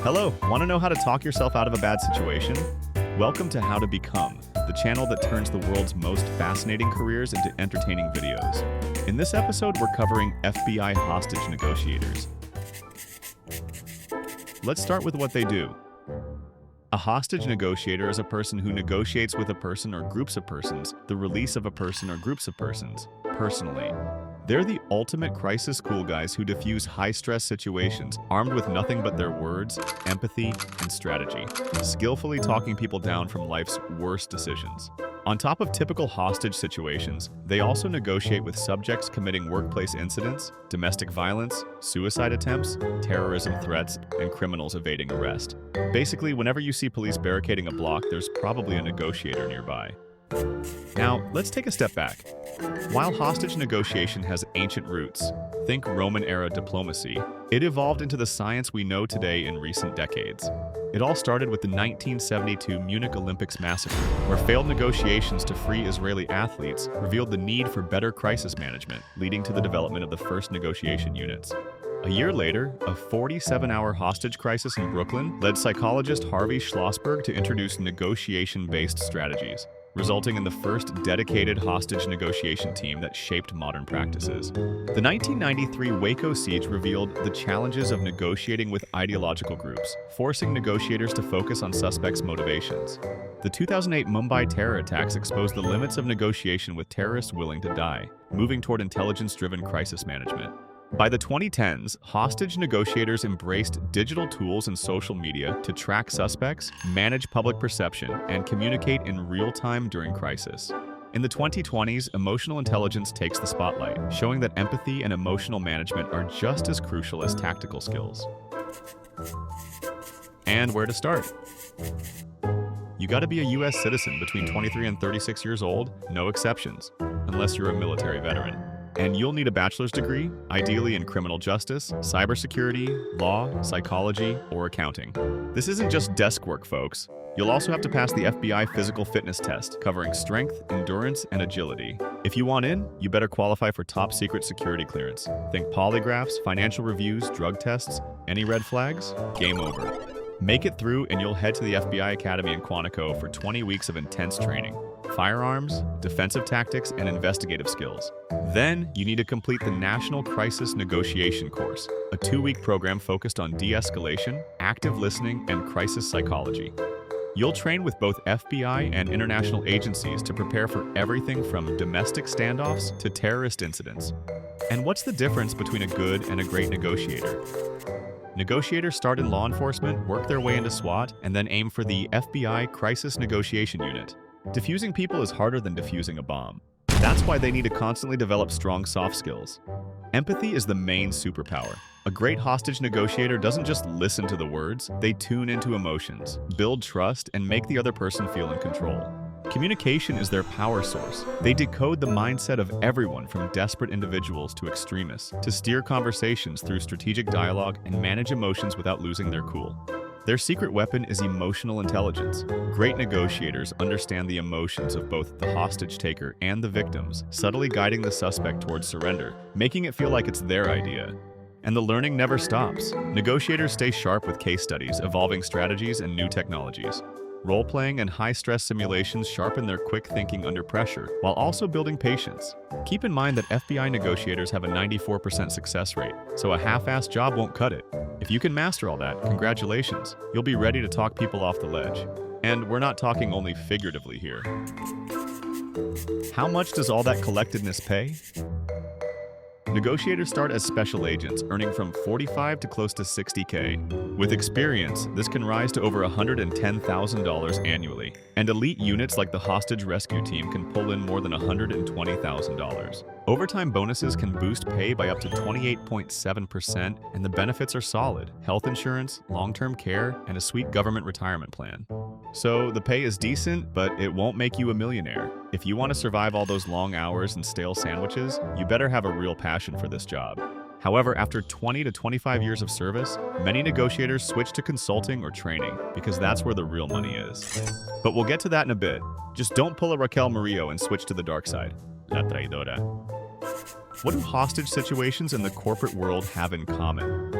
Hello, want to know how to talk yourself out of a bad situation? Welcome to How to Become, the channel that turns the world's most fascinating careers into entertaining videos. In this episode, we're covering FBI hostage negotiators. Let's start with what they do. A hostage negotiator is a person who negotiates with a person or groups of persons the release of a person or groups of persons, personally. They're the ultimate crisis cool guys who diffuse high-stress situations armed with nothing but their words, empathy, and strategy, skillfully talking people down from life's worst decisions. On top of typical hostage situations, they also negotiate with subjects committing workplace incidents, domestic violence, suicide attempts, terrorism threats, and criminals evading arrest. Basically, whenever you see police barricading a block, there's probably a negotiator nearby. Now, let's take a step back. While hostage negotiation has ancient roots, think Roman-era diplomacy, it evolved into the science we know today in recent decades. It all started with the 1972 Munich Olympics massacre, where failed negotiations to free Israeli athletes revealed the need for better crisis management, leading to the development of the first negotiation units. A year later, a 47-hour hostage crisis in Brooklyn led psychologist Harvey Schlossberg to introduce negotiation-based strategies, resulting in the first dedicated hostage negotiation team that shaped modern practices. The 1993 Waco siege revealed the challenges of negotiating with ideological groups, forcing negotiators to focus on suspects' motivations. The 2008 Mumbai terror attacks exposed the limits of negotiation with terrorists willing to die, moving toward intelligence-driven crisis management. By the 2010s, hostage negotiators embraced digital tools and social media to track suspects, manage public perception, and communicate in real time during crisis. In the 2020s, emotional intelligence takes the spotlight, showing that empathy and emotional management are just as crucial as tactical skills. And where to start? You gotta be a US citizen between 23 and 36 years old, no exceptions, unless you're a military veteran. And you'll need a bachelor's degree, ideally in criminal justice, cybersecurity, law, psychology, or accounting. This isn't just desk work, folks. You'll also have to pass the FBI physical fitness test, covering strength, endurance, and agility. If you want in, you better qualify for top-secret security clearance. Think polygraphs, financial reviews, drug tests. Any red flags? Game over. Make it through and you'll head to the FBI Academy in Quantico for 20 weeks of intense training. Firearms, defensive tactics, and investigative skills. Then, you need to complete the National Crisis Negotiation Course, a 2-week program focused on de-escalation, active listening, and crisis psychology. You'll train with both FBI and international agencies to prepare for everything from domestic standoffs to terrorist incidents. And what's the difference between a good and a great negotiator? Negotiators start in law enforcement, work their way into SWAT, and then aim for the FBI Crisis Negotiation Unit. Diffusing people is harder than defusing a bomb. That's why they need to constantly develop strong soft skills. Empathy is the main superpower. A great hostage negotiator doesn't just listen to the words, they tune into emotions, build trust, and make the other person feel in control. Communication is their power source. They decode the mindset of everyone from desperate individuals to extremists, to steer conversations through strategic dialogue and manage emotions without losing their cool. Their secret weapon is emotional intelligence. Great negotiators understand the emotions of both the hostage taker and the victims, subtly guiding the suspect towards surrender, making it feel like it's their idea. And the learning never stops. Negotiators stay sharp with case studies, evolving strategies, and new technologies. Role-playing and high-stress simulations sharpen their quick thinking under pressure, while also building patience. Keep in mind that FBI negotiators have a 94% success rate, so a half-assed job won't cut it. If you can master all that, congratulations. You'll be ready to talk people off the ledge. And we're not talking only figuratively here. How much does all that collectedness pay? Negotiators start as special agents, earning from $45 to close to $60K. With experience, this can rise to over $110,000 annually, and elite units like the hostage rescue team can pull in more than $120,000. Overtime bonuses can boost pay by up to 28.7%, and the benefits are solid: health insurance, long-term care, and a sweet government retirement plan. So the pay is decent, but it won't make you a millionaire. If you want to survive all those long hours and stale sandwiches, you better have a real passion for this job. However, after 20 to 25 years of service, many negotiators switch to consulting or training because that's where the real money is. But we'll get to that in a bit. Just don't pull a Raquel Murillo and switch to the dark side. La traidora. What do hostage situations in the corporate world have in common?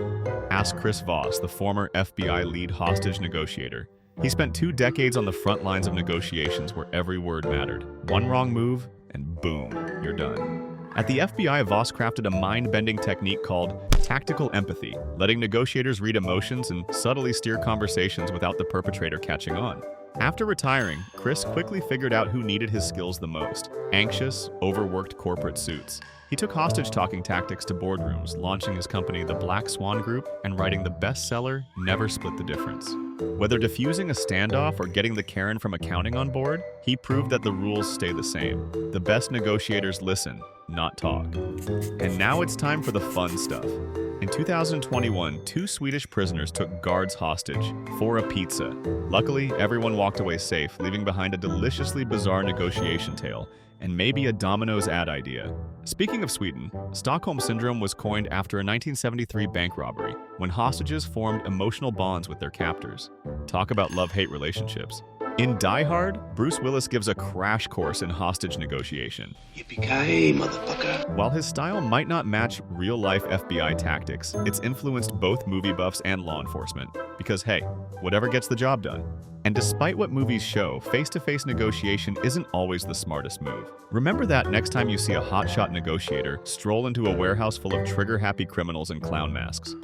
Ask Chris Voss, the former FBI lead hostage negotiator. He spent 2 decades on the front lines of negotiations where every word mattered. One wrong move, and boom, you're done. At the FBI, Voss crafted a mind-bending technique called tactical empathy, letting negotiators read emotions and subtly steer conversations without the perpetrator catching on. After retiring, Chris quickly figured out who needed his skills the most: anxious, overworked corporate suits. He took hostage-talking tactics to boardrooms, launching his company, the Black Swan Group, and writing the bestseller, Never Split the Difference. Whether diffusing a standoff or getting the Karen from accounting on board, he proved that the rules stay the same. The best negotiators listen, not talk. And now it's time for the fun stuff. In 2021, 2 Swedish prisoners took guards hostage for a pizza. Luckily, everyone walked away safe, leaving behind a deliciously bizarre negotiation tale and maybe a Domino's ad idea. Speaking of Sweden, Stockholm Syndrome was coined after a 1973 bank robbery, when hostages formed emotional bonds with their captors. Talk about love-hate relationships. In Die Hard, Bruce Willis gives a crash course in hostage negotiation. Yippee-ki-yay, motherfucker. While his style might not match real-life FBI tactics, it's influenced both movie buffs and law enforcement. Because hey, whatever gets the job done. And despite what movies show, face-to-face negotiation isn't always the smartest move. Remember that next time you see a hotshot negotiator stroll into a warehouse full of trigger-happy criminals in clown masks.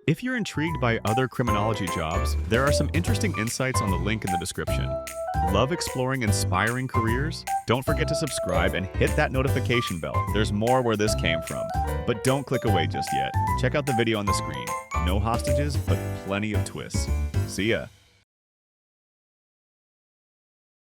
If you're intrigued by other criminology jobs, there are some interesting insights on the link in the description. Love exploring inspiring careers? Don't forget to subscribe and hit that notification bell. There's more where this came from. But don't click away just yet. Check out the video on the screen. No hostages, but plenty of twists. See ya.